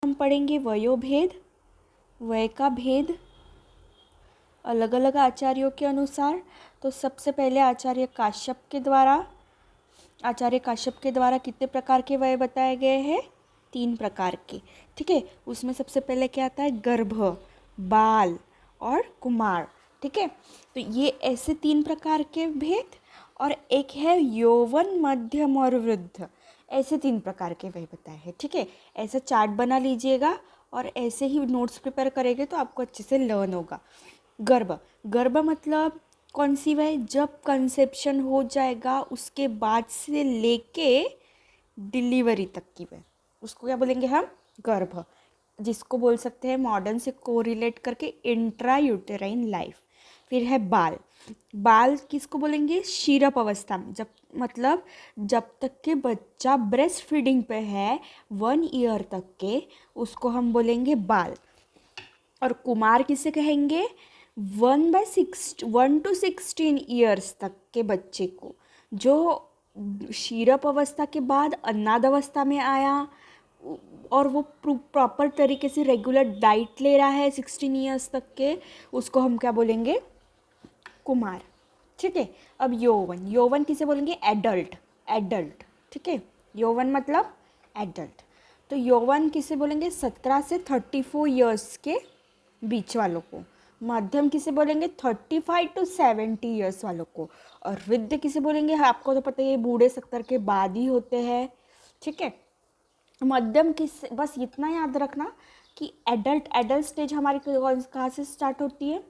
हम पढ़ेंगे वयोभेद, वय का भेद अलग अलग आचार्यों के अनुसार। तो सबसे पहले आचार्य काश्यप के द्वारा कितने प्रकार के वय बताए गए हैं? 3 प्रकार के। ठीक है, उसमें सबसे पहले क्या आता है? गर्भ, बाल और कुमार। ठीक है, तो ये ऐसे 3 प्रकार के भेद, और एक है यौवन, मध्यम और वृद्ध। ऐसे 3 प्रकार के वय बताए हैं। ठीक है, ऐसा चार्ट बना लीजिएगा और ऐसे ही नोट्स प्रिपेयर करेंगे तो आपको अच्छे से लर्न होगा। गर्भ मतलब कौन सी वय? जब कंसेप्शन हो जाएगा उसके बाद से लेके डिलीवरी तक की वय, उसको क्या बोलेंगे हम? गर्भ। जिसको बोल सकते हैं मॉडर्न से कोरिलेट करके इंट्रा यूटेराइन लाइफ। फिर है बाल किसको बोलेंगे? शीरप अवस्था में, जब तक के बच्चा ब्रेस्ट फीडिंग पे है 1 ईयर तक के, उसको हम बोलेंगे बाल। और कुमार किसे कहेंगे? 1 to 16 ईयर्स तक के बच्चे को, जो शीरप अवस्था के बाद अन्नाद अवस्था में आया और वो प्रॉपर तरीके से रेगुलर डाइट ले रहा है 16 ईयर्स तक के, उसको हम क्या बोलेंगे? कुमार। ठीक है, अब यौवन किसे बोलेंगे? एडल्ट। ठीक है, यौवन मतलब एडल्ट। तो यौवन किसे बोलेंगे? 17 से 34 ईयर्स के बीच वालों को। मध्यम किसे बोलेंगे? 35 to 70 ईयर्स वालों को। और वृद्ध किसे बोलेंगे? आपको तो पता ही है, बूढ़े 70 के बाद ही होते हैं। ठीक है, मध्यम बस इतना याद रखना कि एडल्ट स्टेज हमारी कहाँ से स्टार्ट होती है?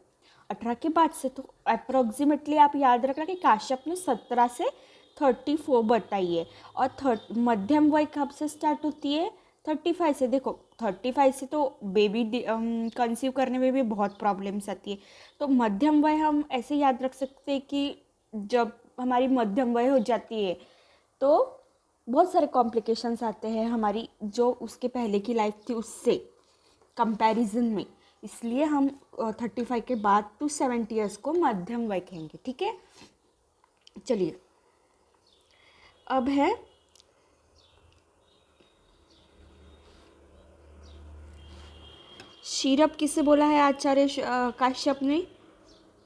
18 के बाद से। तो अप्रोक्सीमेटली आप याद रखना कि काश्यप ने 17 से 34 बताई है। और मध्यम वय कब से स्टार्ट होती है? 35 से। देखो 35 से तो बेबी कंसीव करने में भी बहुत प्रॉब्लम्स आती है। तो मध्यम वय हम ऐसे याद रख सकते हैं कि जब हमारी मध्यम वय हो जाती है तो बहुत सारे कॉम्प्लिकेशंस आते हैं हमारी जो उसके पहले की लाइफ थी उससे कंपैरिजन में। इसलिए हम 35 के बाद टू 70 ईयर्स को मध्यम वय कहेंगे। ठीक है, चलिए अब है शीरप। किसे बोला है आचार्य काश्यप ने?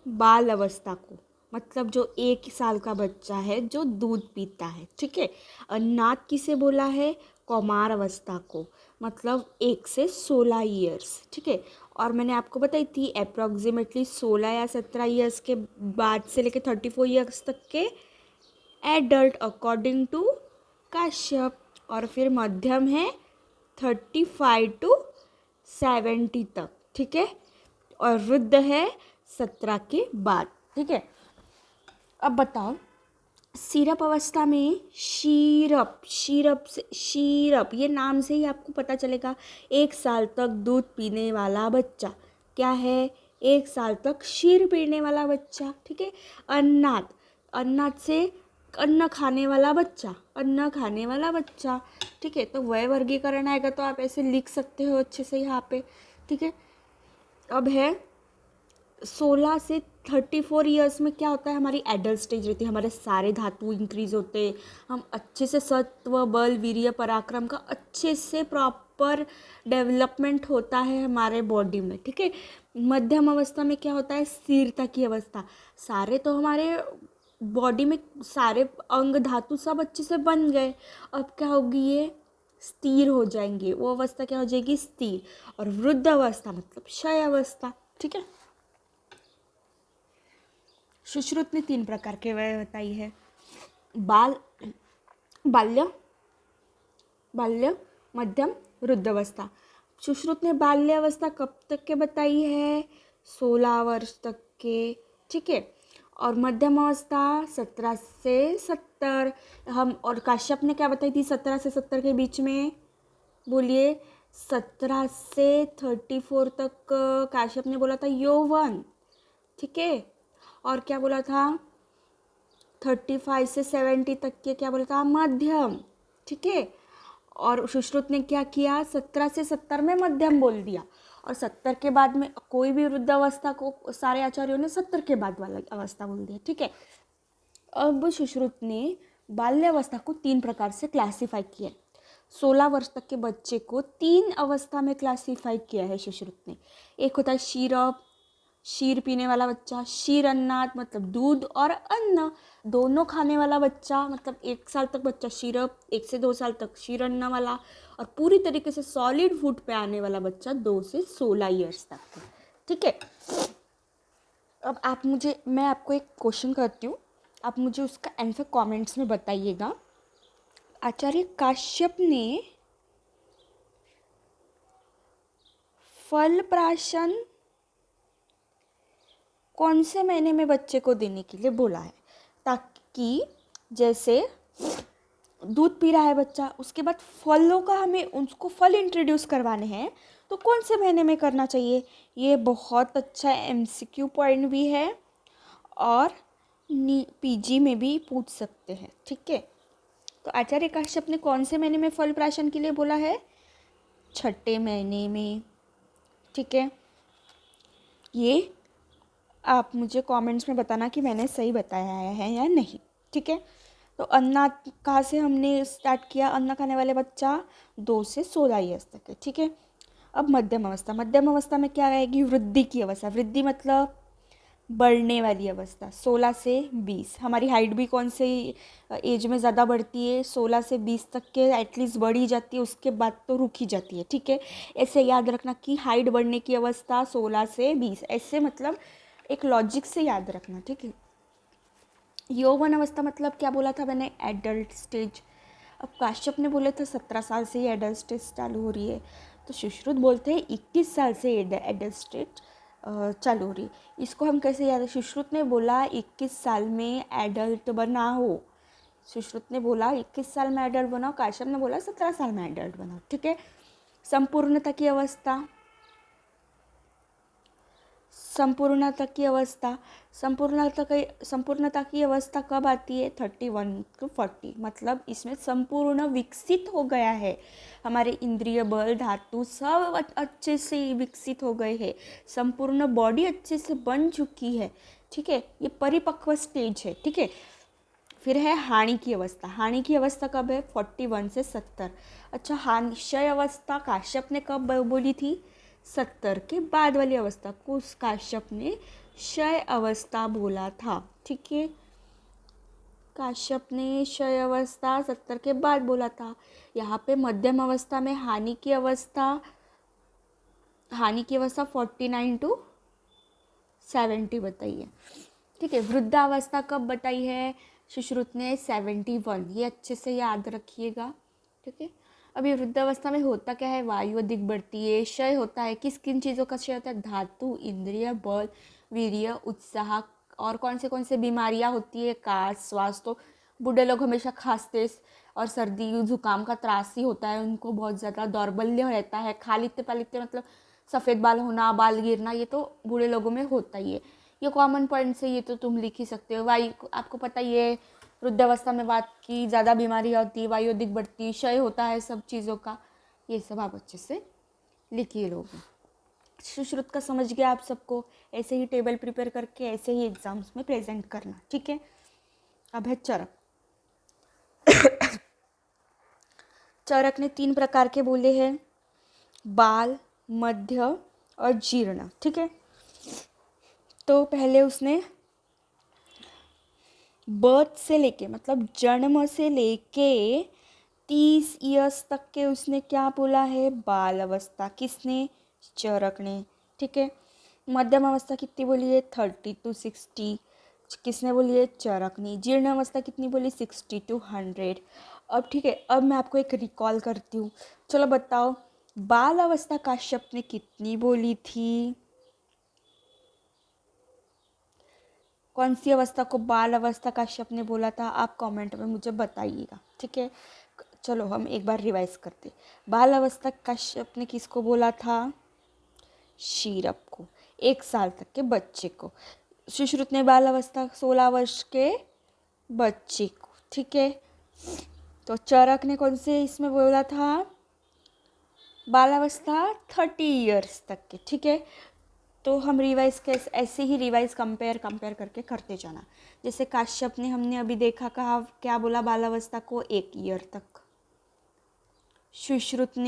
बाल अवस्था को, मतलब जो 1 साल का बच्चा है जो दूध पीता है। ठीक है, अन्नाद किसे बोला है? कौमार अवस्था को, मतलब 1 से 16 ईयर्स। ठीक है, और मैंने आपको बताई थी अप्रॉक्सीमेटली 16 या 17 ईयर्स के बाद से लेकर 34 ईयर्स तक के एडल्ट अकॉर्डिंग टू काश्यप। और फिर मध्यम है 35 to 70 तक। ठीक है, और वृद्ध है 17 के बाद। ठीक है, अब बताओ सीरप अवस्था में शीरप ये नाम से ही आपको पता चलेगा 1 साल तक दूध पीने वाला बच्चा। क्या है? 1 साल तक शीर पीने वाला बच्चा। ठीक है, अन्नाद से अन्न खाने वाला बच्चा। ठीक है, तो वय वर्गीकरण आएगा तो आप ऐसे लिख सकते हो अच्छे से यहाँ पे। ठीक है, अब है 16 से 34 ईयर्स में क्या होता है? हमारी एडल्ट स्टेज रहती है, हमारे सारे धातु इंक्रीज होते हैं, हम अच्छे से सत्व, बल, वीर्य, पराक्रम का अच्छे से प्रॉपर डेवलपमेंट होता है हमारे बॉडी में। ठीक है, मध्यम अवस्था में क्या होता है? स्थिरता की अवस्था। सारे तो हमारे बॉडी में सारे अंग धातु सब अच्छे से बन गए, अब क्या होगी? ये स्थिर हो जाएंगे। वो अवस्था क्या हो जाएगी? स्थिर। और वृद्ध अवस्था मतलब क्षय अवस्था। ठीक है, सुश्रुत ने 3 प्रकार के वय बताई है। बाल्य, मध्यम, वृद्धावस्था। सुश्रुत ने बाल्य अवस्था कब तक के बताई है? 16 वर्ष तक के। ठीक है, और मध्यम अवस्था 17 से 70। और काश्यप ने क्या बताई थी 17 से 70 के बीच में? बोलिए। 17 से 34 तक काश्यप ने बोला था यौवन। ठीक है, और क्या बोला था? 35 से 70 तक के क्या बोला था? मध्यम। ठीक है, और सुश्रुत ने क्या किया? 17 से 70 में मध्यम बोल दिया, और 70 के बाद में कोई भी वृद्ध अवस्था को सारे आचार्यों ने 70 के बाद वाला अवस्था बोल दिया। ठीक है, अब सुश्रुत ने बाल्यावस्था को 3 प्रकार से क्लासीफाई किया। 16 वर्ष तक के बच्चे को 3 अवस्था में क्लासीफाई किया है सुश्रुत ने। एक होता है शीरप, शीर पीने वाला बच्चा, शीर अन्नाद मतलब दूध और अन्न दोनों खाने वाला बच्चा, मतलब 1 साल तक बच्चा शीरप, 1 से 2 साल तक शीर अन्न वाला, और पूरी तरीके से सॉलिड फूड पे आने वाला बच्चा 2 से 16 ईयर्स तक का। ठीक है, अब मैं आपको एक क्वेश्चन करती हूँ, आप मुझे उसका आंसर कमेंट्स में बताइएगा। आचार्य काश्यप ने फल प्राशन कौन से महीने में बच्चे को देने के लिए बोला है, ताकि जैसे दूध पी रहा है बच्चा, उसके बाद फलों का हमें उसको फल इंट्रोड्यूस करवाने हैं, तो कौन से महीने में करना चाहिए। ये बहुत अच्छा एमसीक्यू पॉइंट भी है और पीजी में भी पूछ सकते हैं। ठीक है, तो आचार्य काश्यप ने कौन से महीने में फल प्राशन के लिए बोला है, छठे महीने में। ठीक है, ये आप मुझे कमेंट्स में बताना कि मैंने सही बताया है या नहीं। ठीक है, तो अन्ना कहाँ से हमने स्टार्ट किया, अन्ना खाने वाले बच्चा 2 से 16 ईयर्स तक है। ठीक है, अब मध्यम अवस्था, मध्यम अवस्था में क्या रहेगी, वृद्धि की अवस्था। वृद्धि मतलब बढ़ने वाली अवस्था, 16 से 20। हमारी हाइट भी कौन से एज में ज़्यादा बढ़ती है, 16 से 20 तक के एटलीस्ट बढ़ी जाती है, उसके बाद तो रुकी जाती है। ठीक है, ऐसे याद रखना कि हाइट बढ़ने की अवस्था 16 से 20, ऐसे मतलब एक लॉजिक से याद रखना। ठीक है, यौवन अवस्था मतलब क्या बोला था मैंने, एडल्ट स्टेज। अब काश्यप ने बोले थे 17 साल से ही एडल्ट स्टेज चालू हो रही है, तो सुश्रुत बोलते हैं 21 साल से एडल्ट स्टेज चालू हो रही है। इसको हम कैसे याद है, सुश्रुत ने बोला 21 साल में एडल्ट बना हो, सुश्रुत ने बोला 21 साल में एडल्ट बनाओ, काश्यप ने बोला 17 साल में एडल्ट बनाओ। ठीक है, संपूर्णता की अवस्था, संपूर्णता की अवस्था, संपूर्णता की अवस्था कब आती है, 31 to 40, मतलब इसमें संपूर्ण विकसित हो गया है, हमारे इंद्रिय बल धातु सब अच्छे से विकसित हो गए हैं, संपूर्ण बॉडी अच्छे से बन चुकी है। ठीक है, ये परिपक्व स्टेज है। ठीक है, फिर है हानि की अवस्था। हानि की अवस्था कब है, 41 से 70। अच्छा, हानि क्षय अवस्था काश्यप ने कब बोली थी, 70 के बाद वाली अवस्था को काश्यप ने क्षय अवस्था बोला था। ठीक है, काश्यप ने क्षय अवस्था 70 के बाद बोला था। यहाँ पे मध्यम अवस्था में हानि की अवस्था 49 to 70 बताई है। ठीक है, वृद्धावस्था कब बताई है, सुश्रुत ने 71, ये अच्छे से याद रखिएगा। ठीक है, अभी वृद्धावस्था में होता क्या है, वायु अधिक बढ़ती है, क्षय होता है, किस किन चीज़ों का क्षय होता है, धातु, इंद्रिय बल, वीर्य, उत्साह, और कौन से बीमारियां होती है, काश, श्वास। तो बूढ़े लोग हमेशा खांसते और सर्दी जुकाम का त्रास ही होता है, उनको बहुत ज़्यादा दौर्बल्य रहता है, खा लेते मतलब सफ़ेद बाल होना, बाल गिरना, ये तो बूढ़े लोगों में होता ही है। ये कॉमन पॉइंट्स है, ये तो तुम लिख ही सकते हो। वायु आपको पता ही है, वृद्धावस्था में बात की ज़्यादा बीमारी होती है, वायु अधिक बढ़ती, क्षय होता है सब चीज़ों का, ये सब आप अच्छे से लिखिए लोग। सुश्रुत का समझ गया आप सबको, ऐसे ही टेबल प्रिपेयर करके ऐसे ही एग्जाम्स में प्रेजेंट करना। ठीक है, अब है चरक। चरक ने 3 प्रकार के बोले हैं, बाल, मध्य और जीर्ण। ठीक है, तो पहले उसने बर्थ से लेके मतलब जन्म से लेके 30 इयर्स तक के उसने क्या बोला है, बाल अवस्था। किसने, चरक ने। ठीक है, मध्यम अवस्था कितनी बोली है, 30 to 60, किसने बोली है, चरक ने। जीर्ण अवस्था कितनी बोली, 60 to 100। अब ठीक है, अब मैं आपको एक रिकॉल करती हूँ, चलो बताओ बाल अवस्था काश्यप ने कितनी बोली थी, कौन सी अवस्था को बाल अवस्था काश्यप ने बोला था, आप कमेंट में मुझे बताइएगा। ठीक है, चलो हम एक बार रिवाइज करते। बाल अवस्था काश्यप ने किसको बोला था, शीरप को, 1 साल तक के बच्चे को। सुश्रुत ने बाल अवस्था 16 वर्ष के बच्चे को। ठीक है, तो चरक ने कौन से इसमें बोला था, बाल अवस्था 30 ईयर्स तक के। ठीक है, तो हम रिवाइज कैसे, ऐसे ही रिवाइज कंपेयर करके करते जाना। जैसे काश्यप ने हमने अभी देखा, कहा क्या बोला, बाल अवस्था को 1 ईयर तक, सुश्रुत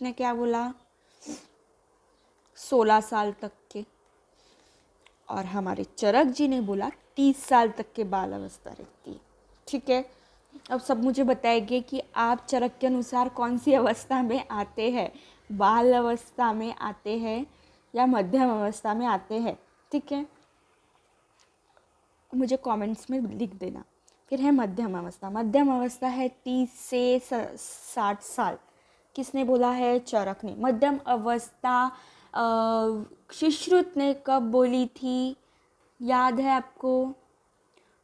ने क्या बोला? 16 साल तक के। और हमारे चरक जी ने बोला 30 साल तक के बाल अवस्था रहती है। ठीक है, अब सब मुझे बताएंगे कि आप चरक के अनुसार कौन सी अवस्था में आते हैं, बाल अवस्था में आते हैं या मध्यम अवस्था में आते हैं। ठीक है, मुझे कमेंट्स में लिख देना। फिर है मध्यम अवस्था। मध्यम अवस्था है 30 से 60 साल। किसने बोला है? चरक ने। मध्यम अवस्था सुश्रुत ने कब बोली थी? याद है आपको?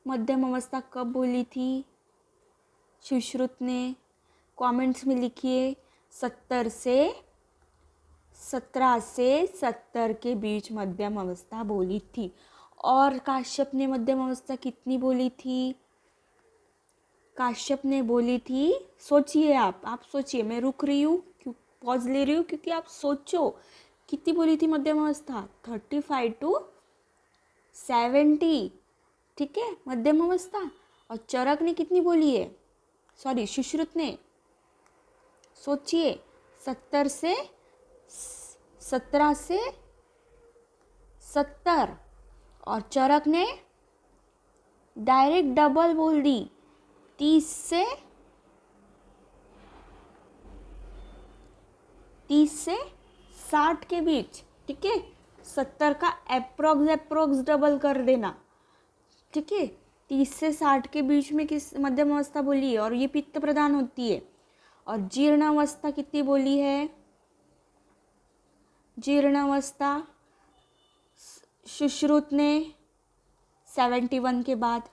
मध्यम अवस्था कब बोली थी सुश्रुत ने? कमेंट्स में लिखिए। 17 से 70 के बीच मध्यम अवस्था बोली थी। और काश्यप ने मध्यम अवस्था कितनी बोली थी? काश्यप ने बोली थी, सोचिए आप सोचिए, मैं रुक रही हूँ, क्यों पॉज ले रही हूँ? क्योंकि आप सोचो कितनी बोली थी मध्यम अवस्था? 35 to 70। ठीक है, मध्यम अवस्था। और चरक ने कितनी बोली है? सॉरी, सुश्रुत ने, सोचिए, 17 से 70। और चरक ने डायरेक्ट डबल बोल दी, 30 से 60 के बीच। ठीक है, 70 का अप्रोक्स डबल कर देना। ठीक है, 30 से 60 के बीच में किस मध्यम अवस्था बोली है? और ये पित्त प्रदान होती है। और जीर्ण अवस्था कितनी बोली है? जीर्ण अवस्था सुश्रुत ने 71 के बाद,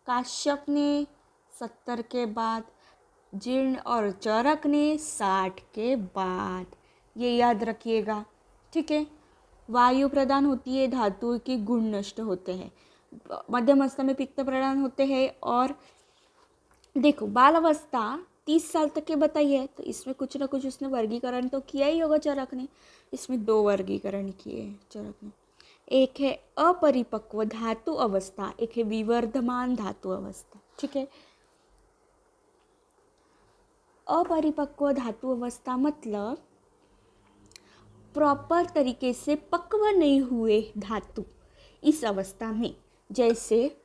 काश्यप ने 70 के बाद, जीर्ण और चरक ने 60 के बाद। ये याद रखिएगा। ठीक है, वायु प्रदान होती है, धातु के गुण नष्ट होते हैं। मध्यम अवस्था में पित्त प्रदान होते हैं। और देखो, बाल अवस्था 30 साल तक के बताइए, तो इसमें कुछ ना कुछ उसने वर्गीकरण तो किया ही होगा चरक ने। इसमें 2 वर्गीकरण किए चरक ने। एक है अपरिपक्व धातु अवस्था, एक है विवर्धमान धातु अवस्था। ठीक है, अपरिपक्व धातु अवस्था मतलब प्रॉपर तरीके से पक्व नहीं हुए धातु इस अवस्था में। जैसे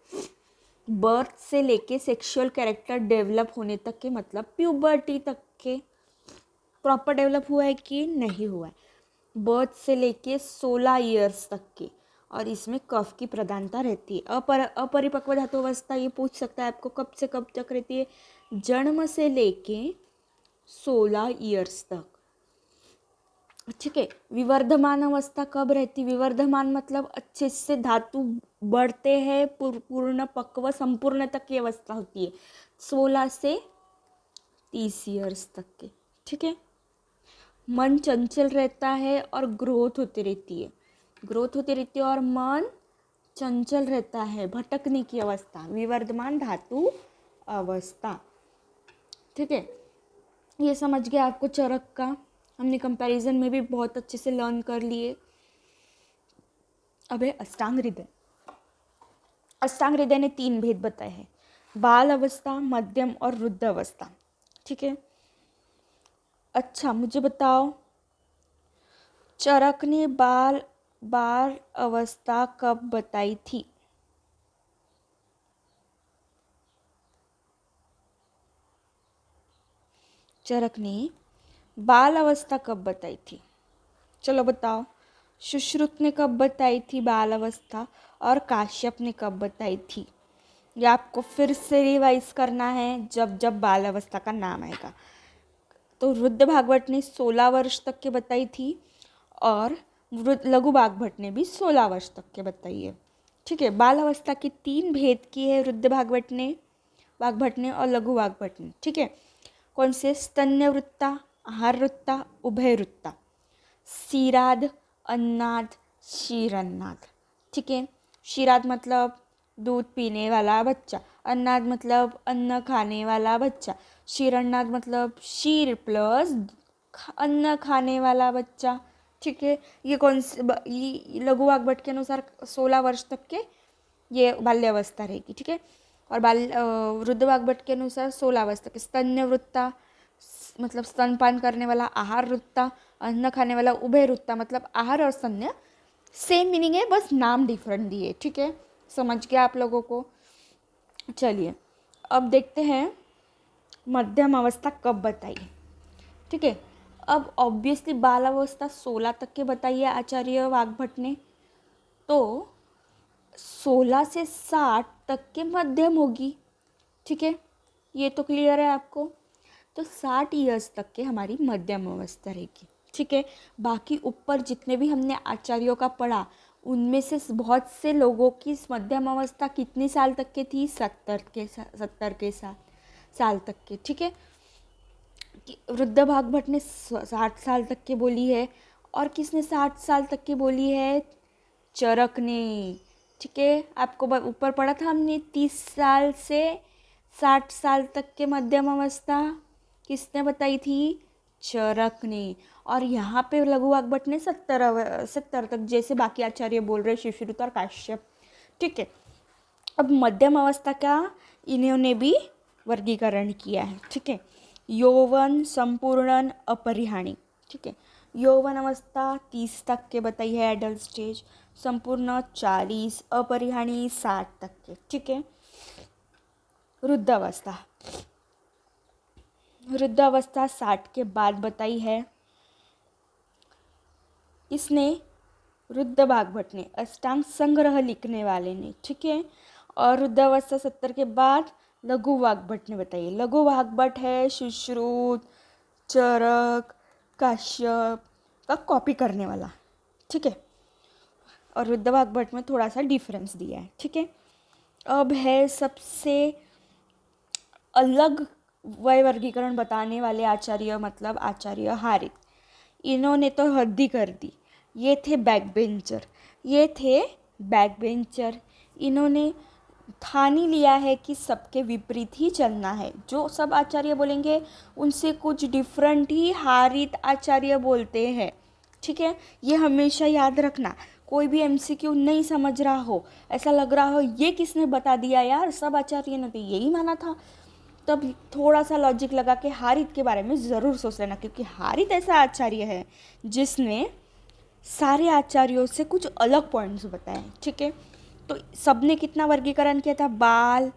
बर्थ से लेके सेक्सुअल कैरेक्टर डेवलप होने तक के, मतलब प्यूबर्टी तक के प्रॉपर डेवलप हुआ है कि नहीं हुआ है। बर्थ से लेके 16 ईयर्स तक के। और इसमें कफ की प्रधानता रहती है। अपरिपक्व धातु अवस्था ये पूछ सकता है आपको कब से कब तक रहती है? जन्म से लेके 16 ईयर्स तक। ठीक है, विवर्धमान अवस्था कब रहती? विवर्धमान मतलब अच्छे से धातु बढ़ते हैं, पूर्ण पक्व संपूर्ण तक की अवस्था होती है 16 से 30 ईयर्स तक के। ठीक है, मन चंचल रहता है और ग्रोथ होती रहती है और मन चंचल रहता है, भटकने की अवस्था, विवर्धमान धातु अवस्था। ठीक है, ये समझ गया आपको चरक का। हमने कंपैरिजन में भी बहुत अच्छे से लर्न कर लिए। अब है अष्टांग हृदय। अष्टांग हृदय ने 3 भेद बताए हैं, बाल अवस्था, मध्यम और वृद्ध अवस्था। ठीक है, अच्छा मुझे बताओ, चरक ने बाल अवस्था कब बताई थी? चरक ने बाल अवस्था कब बताई थी? चलो बताओ। सुश्रुत ने कब बताई थी बाल अवस्था, और काश्यप ने कब बताई थी? ये आपको फिर से रिवाइज करना है जब जब बाल अवस्था का नाम आएगा। तो रुद्र भागवत ने 16 वर्ष तक के बताई थी, और लघु बागभट्ट ने भी 16 वर्ष तक के बताई है। ठीक है, बाल अवस्था के 3 भेद किए हैं रुद्र बागभट्ट ने और लघु बागभट्ट ने। ठीक है, कौन से? स्तन्यवृत्ता, आहारवृत्ता, उभयवृत्ता, शीराद, अन्नाद, शीरन्नाद। ठीक है, शीराद मतलब दूध पीने वाला बच्चा, अन्नाद मतलब अन्न खाने वाला बच्चा, शीरन्नाद मतलब शीर प्लस अन्न खाने वाला बच्चा। ठीक है, ये कौन से लघु बागभट्ट के अनुसार 16 वर्ष तक के ये बाल्यावस्था रहेगी। ठीक है, और वृद्ध वाग्भट के अनुसार 16 अवस्था के स्तन्यवृत्ता मतलब स्तनपान करने वाला, आहार वृत्ता अन्न खाने वाला, उभय वृत्ता मतलब आहार और स्तन्य सेम मीनिंग है, बस नाम डिफरेंट दिए। ठीक है, समझ गया आप लोगों को। चलिए अब देखते हैं मध्यम अवस्था कब बताई। ठीक है, अब ऑब्वियसली बाल अवस्था 16 तक के बताइए आचार्य वाग्भट ने, तो 16 से 60 तक के मध्यम होगी। ठीक है, ये तो क्लियर है आपको। तो 60 ईयर्स तक के हमारी मध्यम अवस्था रहेगी। ठीक है, बाकी ऊपर जितने भी हमने आचार्यों का पढ़ा उनमें से बहुत से लोगों की मध्यम अवस्था कितने साल तक के थी, 70 के साल तक के। ठीक है, वृद्ध वाग्भट ने 60 साल तक के बोली है, और किसने 60 साल तक की बोली है, चरक ने। ठीक है, आपको ऊपर पढ़ा था हमने 30 साल से 60 साल तक के मध्यम अवस्था किसने बताई थी, चरक ने। और यहाँ पे लघु वाग्भट ने 70 तक, जैसे बाकी आचार्य बोल रहे शिवश्रुत और काश्यप। ठीक है, अब मध्यम अवस्था का इन्होंने भी वर्गीकरण किया है। ठीक है, यौवन, संपूर्णन, अपरिहाणी। ठीक है, यौवन अवस्था 30 तक के बताई है एडल्ट स्टेज, संपूर्ण 40, अपरिहाणी 60 तक के। ठीक है, वृद्धावस्था, वृद्धावस्था 60 के बाद बताई है इसने, वृद्ध वाग्भट ने, अष्टांग संग्रह लिखने वाले ने। ठीक है, और वृद्धावस्था 70 के बाद लघु वाग्भट ने बताई। लघु वाग्भट है सुश्रुत, चरक, काश्यप का कॉपी करने वाला। ठीक है, और वृद्ध वाग्भट में थोड़ा सा डिफरेंस दिया है। ठीक है, अब है सबसे अलग वय वर्गीकरण बताने वाले आचार्य, मतलब आचार्य हारित। इन्होंने तो हद ही कर दी। ये थे बैक बेंचर, ये थे बैक बेंचर। इन्होंने ठान ही लिया है कि सबके विपरीत ही चलना है। जो सब आचार्य बोलेंगे उनसे कुछ डिफरेंट ही हारित आचार्य बोलते हैं। ठीक है, ये हमेशा याद रखना। कोई भी एमसीक्यू नहीं समझ रहा हो, ऐसा लग रहा हो ये किसने बता दिया यार, सब आचार्य ने तो यही माना था, तब थोड़ा सा लॉजिक लगा के हारित के बारे में ज़रूर सोच लेना, क्योंकि हारित ऐसा आचार्य है जिसने सारे आचार्यों से कुछ अलग पॉइंट्स बताए। ठीक है, तो सबने कितना वर्गीकरण किया था, बाल,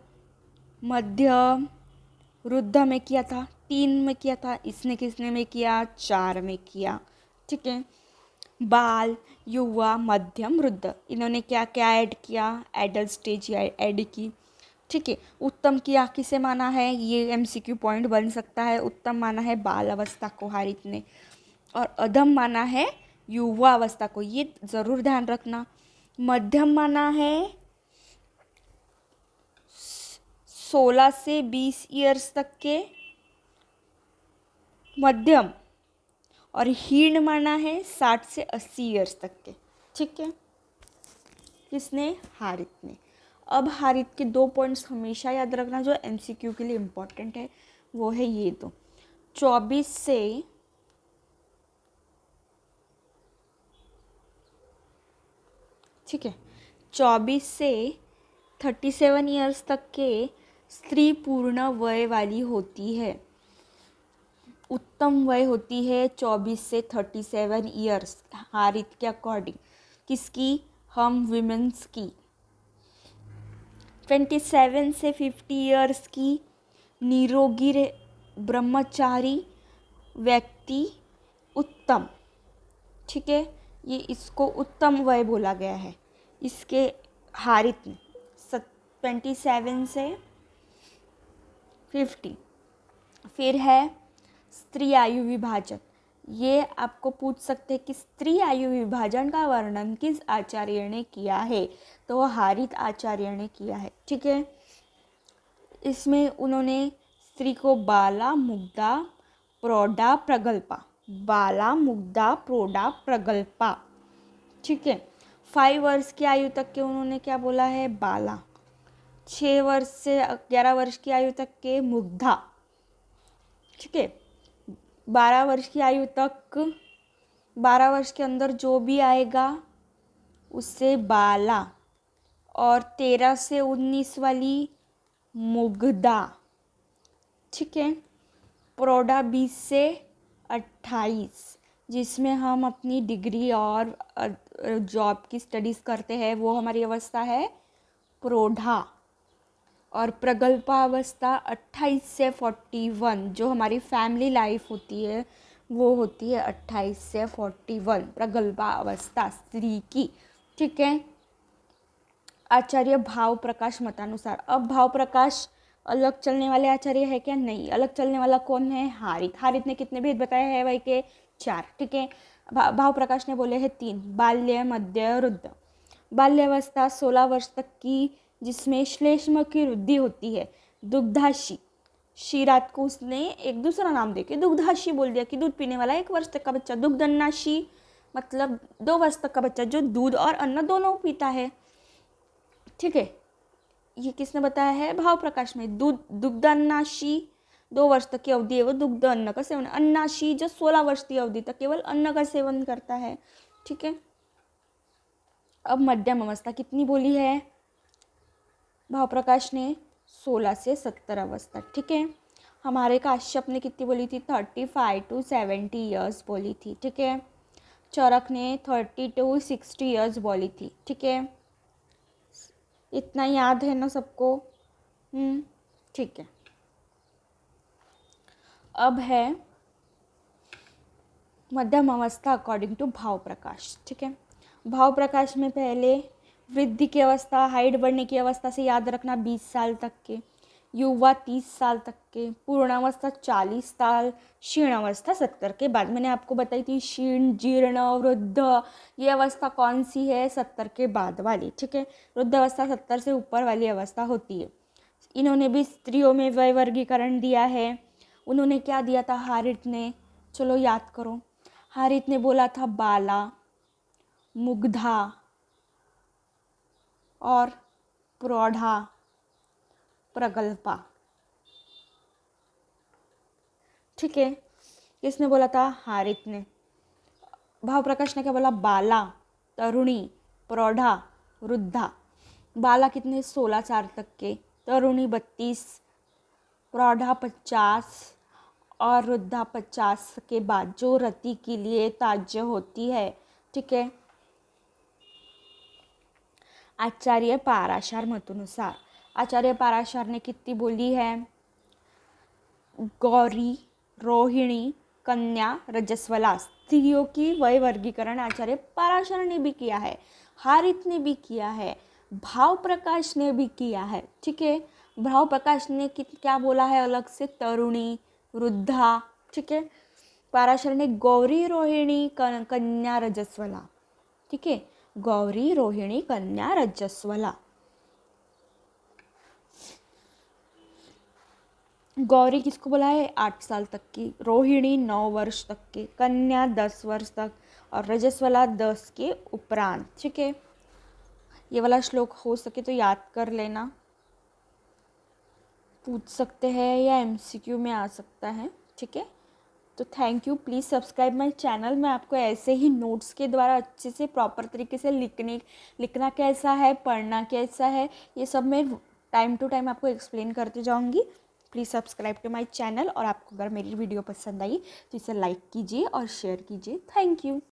मध्यम, वृद्ध में किया था, 3 में किया था। इसने किसने में किया, 4 में किया। ठीक है, बाल, युवा, मध्यम, वृद्ध, इन्होंने क्या क्या ऐड किया, एडल्ट स्टेज ऐड की। ठीक है, उत्तम किया किसे माना है, ये एमसीक्यू पॉइंट बन सकता है। उत्तम माना है बाल अवस्था को हारित ने, और अधम माना है युवा अवस्था को, ये ज़रूर ध्यान रखना। मध्यम माना है 16 से 20 ईयर्स तक के मध्यम, और हीन माना है 60 से 80 ईयर्स तक के। ठीक है, किसने, हारित ने। अब हारित के 2 पॉइंट्स हमेशा याद रखना जो एमसीक्यू के लिए इम्पोर्टेंट है, वो है ये दो। 24 से 37 ईयर्स तक के स्त्री पूर्ण वय वाली होती है। उत्तम वय होती है 24 से 37 ईयर्स हारित के अकॉर्डिंग। किसकी, हम विमेंस की। 27 से 50 ईयर्स की निरोगी ब्रह्मचारी व्यक्ति उत्तम। ठीक है, ये इसको उत्तम वय बोला गया है इसके हारित में। 27 से 50। फिर है स्त्री आयु विभाजन। ये आपको पूछ सकते हैं कि स्त्री आयु विभाजन का वर्णन किस आचार्य ने किया है, तो वो हारित आचार्य ने किया है। ठीक है, इसमें उन्होंने स्त्री को बाला, मुग्धा, प्रौढ़ा, प्रगल्भा, बाला, मुग्धा, प्रौढ़ा, प्रगल्भा। ठीक है, 5 वर्ष की आयु तक के उन्होंने क्या बोला है, बाला। 6 वर्ष से 11 वर्ष की आयु तक के मुग्धा। ठीक है, 12 वर्ष की आयु तक, 12 वर्ष के अंदर जो भी आएगा उससे बाला, और 13 से 19 वाली मुग्धा, ठीक है। प्रोढ़ा 20 से 28, जिसमें हम अपनी डिग्री और जॉब की स्टडीज़ करते हैं, वो हमारी अवस्था है प्रोढ़ा। और प्रगल्भावस्था 28 से 41, जो हमारी फैमिली लाइफ होती है वो होती है 28 से 41, प्रगल्भावस्था स्त्री की, ठीक है। आचार्य भाव प्रकाश मतानुसार, अब भाव प्रकाश अलग चलने वाले आचार्य है क्या? नहीं। अलग चलने वाला कौन है? हारित। हारित ने कितने भेद बताए हैं भाई के? 4, ठीक है। भाव प्रकाश ने बोले हैं 3, बाल्य, मध्य, वृद्ध। बाल्यावस्था 16 वर्ष तक की, जिसमें श्लेष्म की वृद्धि होती है। दुग्धाशी, शीरात को उसने एक दूसरा नाम देके दुग्धाशी बोल दिया कि दूध पीने वाला 1 वर्ष तक का बच्चा। दुग्धन्नाशी मतलब 2 वर्ष तक का बच्चा जो दूध और अन्न दोनों पीता है, ठीक है। ये किसने बताया है? भाव प्रकाश में। दुग्धन्नाशी 2 वर्ष तक की अवधि है वो दुग्ध अन्न का सेवन। अन्नाशी जो 16 वर्ष की अवधि तक केवल अन्न का सेवन करता है, ठीक है। अब मध्यम अवस्था कितनी बोली है भाव प्रकाश ने? 16 से 70 अवस्था, ठीक है। हमारे काश्यप ने कितनी बोली थी? 35 to 70 ईयर्स बोली थी, ठीक है। चरक ने 30 to 60 ईयर्स बोली थी, ठीक है। इतना याद है ना सबको? ठीक है। अब है मध्यम अवस्था अकॉर्डिंग टू भाव प्रकाश, ठीक है। भाव प्रकाश में पहले वृद्धि की अवस्था, हाइट बढ़ने की अवस्था से याद रखना 20 साल तक के, युवा 30 साल तक के, पूर्णावस्था 40 साल, क्षीण अवस्था 70 के बाद। मैंने आपको बताई थी क्षीण, जीर्ण, वृद्ध, ये अवस्था कौन सी है? 70 के बाद वाली, ठीक है। वृद्ध अवस्था 70 से ऊपर वाली अवस्था होती है। इन्होंने भी स्त्रियों में वय वर्गीकरण दिया है। उन्होंने क्या दिया था हारित ने? चलो याद करो। हारित ने बोला था बाला, मुग्धा और प्रौढ़ा, प्रगल्भा, ठीक है। किसने बोला था? हारित ने। भाव प्रकाश ने क्या बोला? बाला, तरुणी, प्रौढ़ा, वृद्धा। बाला कितने? 16 साल तक के, तरुणी 32, प्रौढ़ा 50 और वृद्धा 50 के बाद, जो रति के लिए ताज्य होती है, ठीक है। आचार्य पाराशर मतानुसार, आचार्य पाराशर ने कितनी बोली है? गौरी, रोहिणी, कन्या, रजस्वला, स्त्रियों की वय वर्गीकरण आचार्य पाराशर ने भी किया है, हारित ने भी किया है, भाव प्रकाश ने भी किया है, ठीक है। भाव प्रकाश ने क्या बोला है अलग से? तरुणी, वृद्धा, ठीक है। पाराशर ने गौरी, रोहिणी, कन्या, रजस्वला, ठीक है। गौरी, रोहिणी, कन्या, रजस्वला। गौरी किसको बोला है? 8 साल तक की, रोहिणी 9 वर्ष तक की, कन्या 10 वर्ष तक और रजस्वला 10 के उपरांत, ठीक है। ये वाला श्लोक हो सके तो याद कर लेना, पूछ सकते हैं या एमसीक्यू में आ सकता है, ठीक है। तो thank you, please subscribe my channel. मैं आपको ऐसे ही नोट्स के द्वारा अच्छे से प्रॉपर तरीके से लिखना कैसा है, पढ़ना कैसा है, ये सब मैं टाइम टू टाइम आपको एक्सप्लेन करते जाऊंगी। Please subscribe to my channel. और आपको अगर मेरी वीडियो पसंद आई तो इसे लाइक कीजिए और शेयर कीजिए। Thank you.